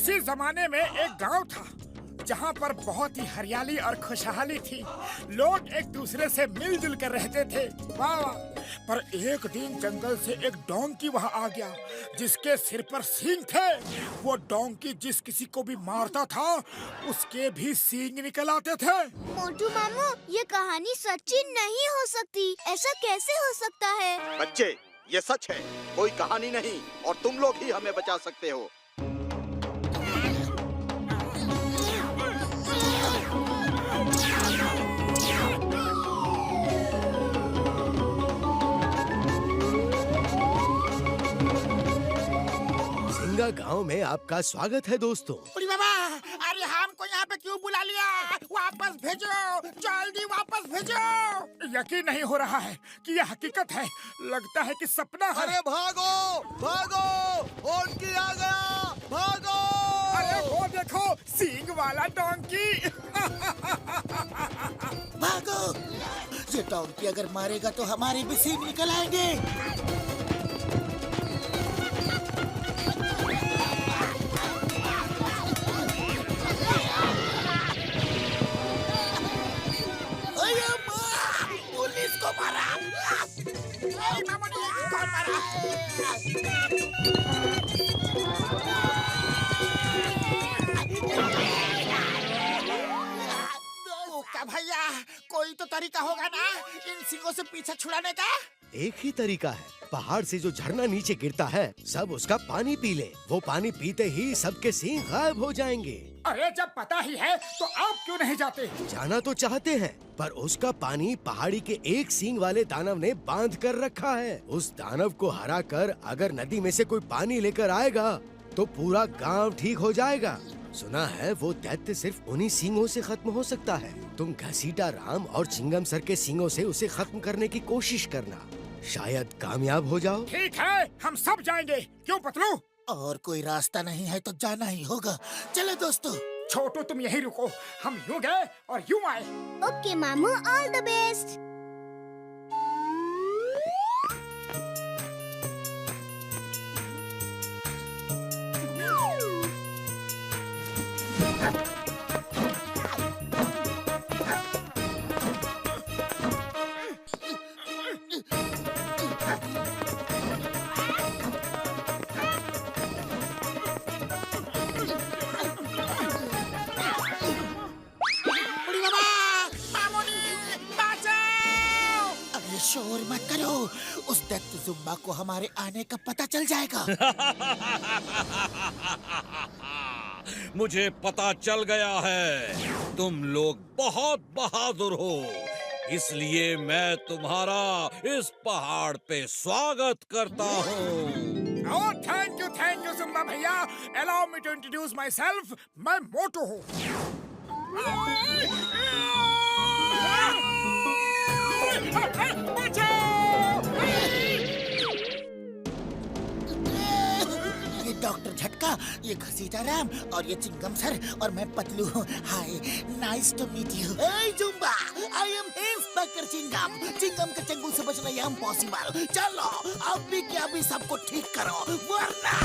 किसी जमाने में एक गांव था जहां पर बहुत ही हरियाली और खुशहाली थी। लोग एक दूसरे से मिलजुल कर रहते थे। वाह वाह। पर एक दिन जंगल से एक डोंकी वहां आ गया जिसके सिर पर सींग थे। वो डोंकी जिस किसी को भी मारता था उसके भी सींग निकल आते थे। मोटू मामू, ये कहानी सच्ची नहीं हो सकती। ऐसा कैसे हो सकता है? बच्चे, ये सच है, कोई कहानी नहीं, और तुम लोग ही हमें बचा सकते हो। सिंगा गांव में आपका स्वागत है दोस्तों। अरे बाबा, अरे हमको यहाँ पे क्यों बुला लिया? वापस भेजो, जल्दी वापस भेजो। यकीन नहीं हो रहा है कि यह हकीकत है। लगता है कि सपना है। अरे भागो भागो, डोंकी आ गया, भागो। अरे वो देखो, सींग वाला डोंकी। भागो! ये डोंकी अगर मारेगा तो हमारे भी सींग निकल आएंगे। पुलिस को मारा। कौन मारा? ओका भैया, कोई तो तरीका होगा ना इन सींगों से पीछा छुड़ाने का? एक ही तरीका है, पहाड़ से जो झरना नीचे गिरता है सब उसका पानी पी ले। वो पानी पीते ही सबके सींग गायब हो जाएंगे। अरे जब पता ही है तो आप क्यों नहीं जाते? जाना तो चाहते हैं, पर उसका पानी पहाड़ी के एक सींग वाले दानव ने बांध कर रखा है। उस दानव को हरा कर अगर नदी में से कोई पानी लेकर आएगा तो पूरा गांव ठीक हो जाएगा। सुना है वो दैत्य सिर्फ उन्हीं सींगों से खत्म हो सकता है। तुम घसीटा राम और चिंगम सर के सींगों से उसे खत्म करने की कोशिश करना, शायद कामयाब हो जाओ। ठीक है, हम सब जाएंगे। क्यों पतलू? और कोई रास्ता नहीं है तो जाना ही होगा। चलो दोस्तों। छोटू तुम यहीं रुको, हम यूं गए और यूं आए। ओके मामू, ऑल द बेस्ट। शोर मत करो, उस दैत्य जुम्बा को हमारे आने का पता चल जाएगा। मुझे पता चल गया है, तुम लोग बहुत बहादुर हो, इसलिए मैं तुम्हारा इस पहाड़ पे स्वागत करता हूँ। Oh, थैंक यू जुम्बा भैया। Allow me to introduce myself. मैं मोटू हूँ। ये डॉक्टर झटका, ये घसीटा राम और ये चिंगम सर और मैं पतलू हूँ। Hi, nice to meet you. Hey Jumba, I am inspector Chingam. Chingam के चंगुल से बचना ये इम्पॉसिबल। चलो अभी के अभी सबको ठीक करो, वरना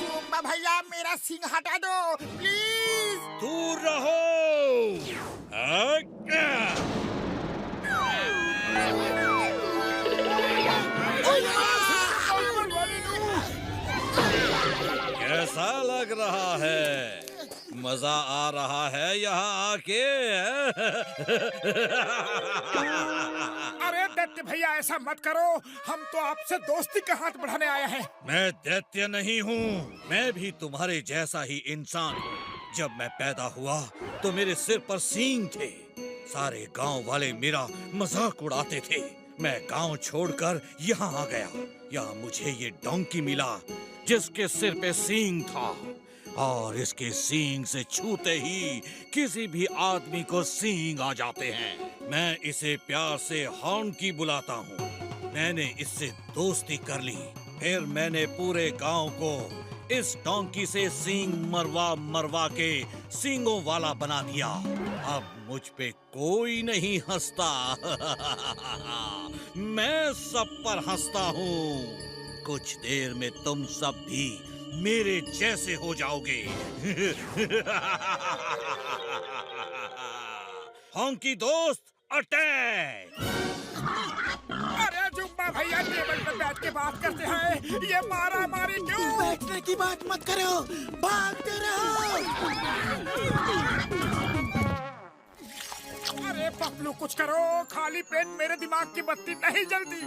जुम्बा भैया, मेरा सींग हटा दो प्लीज। दूर रहो। कैसा लग रहा है? मजा आ रहा है यहाँ आके? अरे दैत्य भैया, ऐसा मत करो, हम तो आपसे दोस्ती का हाथ बढ़ाने आए हैं। मैं दैत्य नहीं हूँ, मैं भी तुम्हारे जैसा ही इंसान हूँ। जब मैं पैदा हुआ तो मेरे सिर पर सींग थे। सारे गांव वाले मेरा मजाक उड़ाते थे। मैं गांव छोड़कर यहाँ आ गया। यहाँ मुझे ये डोंकी मिला जिसके सिर पे सींग था, और इसके सींग से छूते ही किसी भी आदमी को सींग आ जाते हैं। मैं इसे प्यार से हॉर्नकी बुलाता हूँ। मैंने इससे दोस्ती कर ली, फिर मैंने पूरे गांव को इस डोंकी से सींग मरवा मरवा के सींगों वाला बना दिया। अब मुझ पे कोई नहीं हंसता। मैं सब पर हंसता हूँ। कुछ देर में तुम सब भी मेरे जैसे हो जाओगे। हॉन्की दोस्त अटैक! अरे जुम्बा भैया टेबल पर बैठ के बात करते हैं, ये मारा मारी क्यों? बैठने की बात मत करो, भागते रहो। अरे पपलू कुछ करो, खाली पेट मेरे दिमाग की बत्ती नहीं जलती।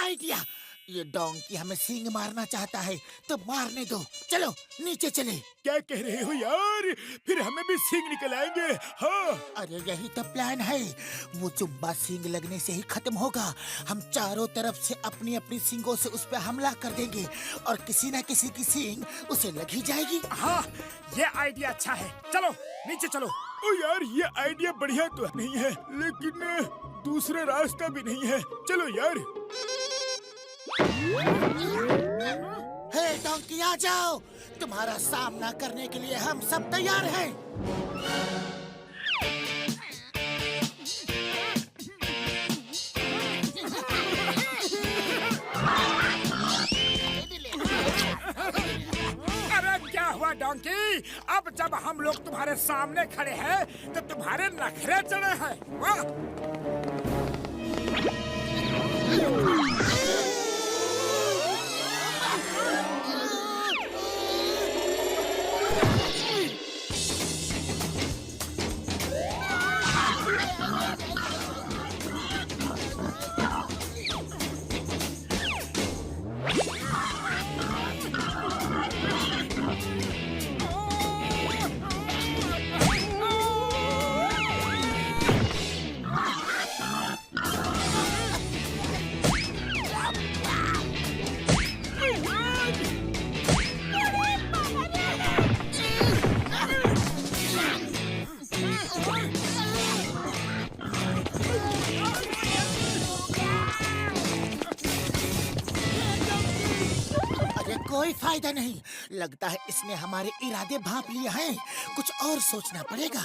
आइडिया, ये डोंकी हमें सींग मारना चाहता है तो मारने दो। चलो नीचे चले। क्या कह रहे हो यार? फिर हमें भी सींग निकल आएंगे। हाँ अरे यही तो प्लान है। वो जुम्बा सींग लगने से ही खत्म होगा। हम चारों तरफ से अपनी अपनी सींगों से उस पर हमला कर देंगे और किसी न किसी की सींग उसे लग ही जाएगी। हाँ, ये आइडिया अच्छा है। चलो नीचे चलो। ओ यार, ये आइडिया बढ़िया तो नहीं है, लेकिन दूसरा रास्ता भी नहीं है। चलो यार। हे डोंकी, आ जाओ। तुम्हारा सामना करने के लिए हम सब तैयार हैं। अरे क्या हुआ डोंकी? अब जब हम लोग तुम्हारे सामने खड़े हैं तो तुम्हारे नखरे चढ़े हैं। वाह! कोई फायदा नहीं। लगता है इसने हमारे इरादे भांप लिए हैं। कुछ और सोचना पड़ेगा।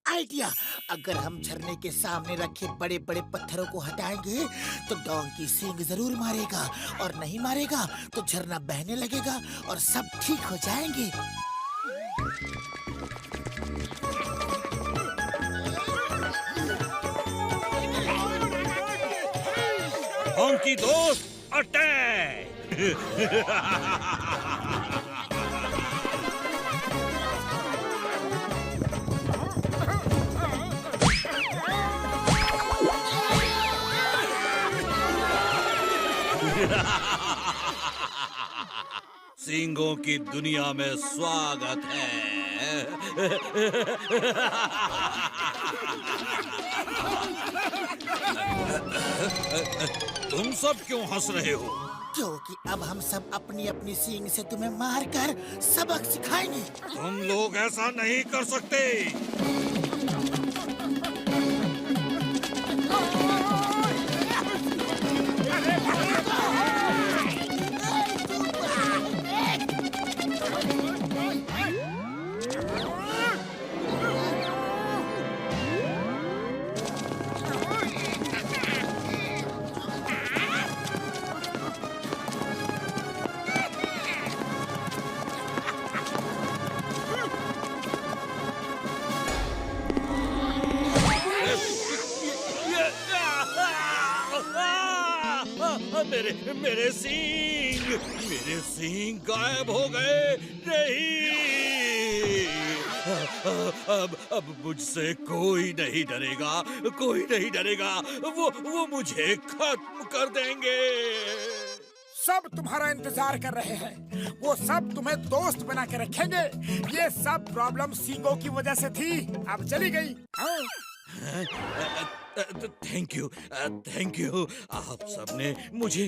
आइडिया, अगर हम झरने के सामने रखे बड़े बड़े पत्थरों को हटाएंगे तो डोंकी सींग जरूर मारेगा, और नहीं मारेगा तो झरना बहने लगेगा और सब ठीक हो जाएंगे। हॉन्की दोस्त अटैक! सींगों की दुनिया में स्वागत है। तुम सब क्यों हंस रहे हो? क्योंकि अब हम सब अपनी अपनी सींग से तुम्हें मारकर सबक सिखाएंगे। तुम लोग ऐसा नहीं कर सकते। मेरे सींग गायब हो गए। नहीं, अब मुझसे कोई नहीं डरेगा, कोई नहीं डरेगा। वो मुझे खत्म कर देंगे। सब तुम्हारा इंतजार कर रहे हैं। वो सब तुम्हें दोस्त बना के रखेंगे। ये सब प्रॉब्लम सींगों की वजह से थी, अब चली गई। Thank you. आप सबने मुझे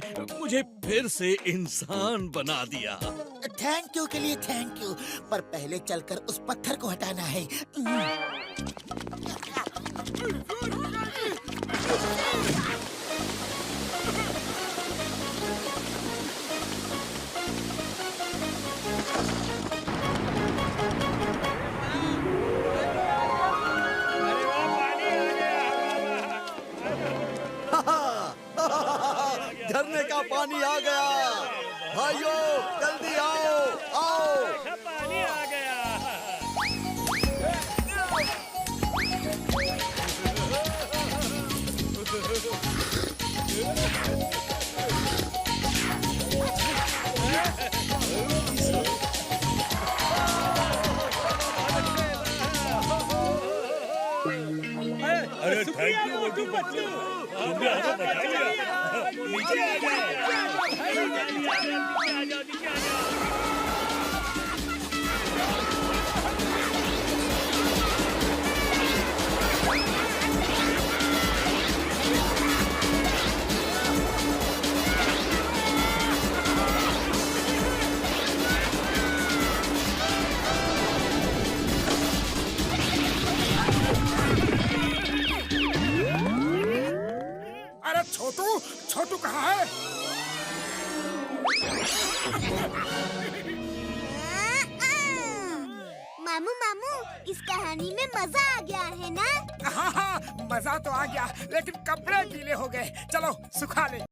फिर से इंसान बना दिया। थैंक यू के लिए थैंक यू, पर पहले चलकर उस पत्थर को हटाना है। झरने का पानी आ गया। भाइयों जल्दी आओ, आओ। पानी आ गया। अरे थैंक यू मोटू पतलू, तुमने हमें बचा लिया। नीचे आ जाओ, नीचे आ जाओ। अरे छोटू, छोटू कहाँ है? मामू मामू, इस कहानी में मजा आ गया है ना? हाँ हाँ, मजा तो आ गया, लेकिन कपड़े गीले हो गए। चलो सुखा ले।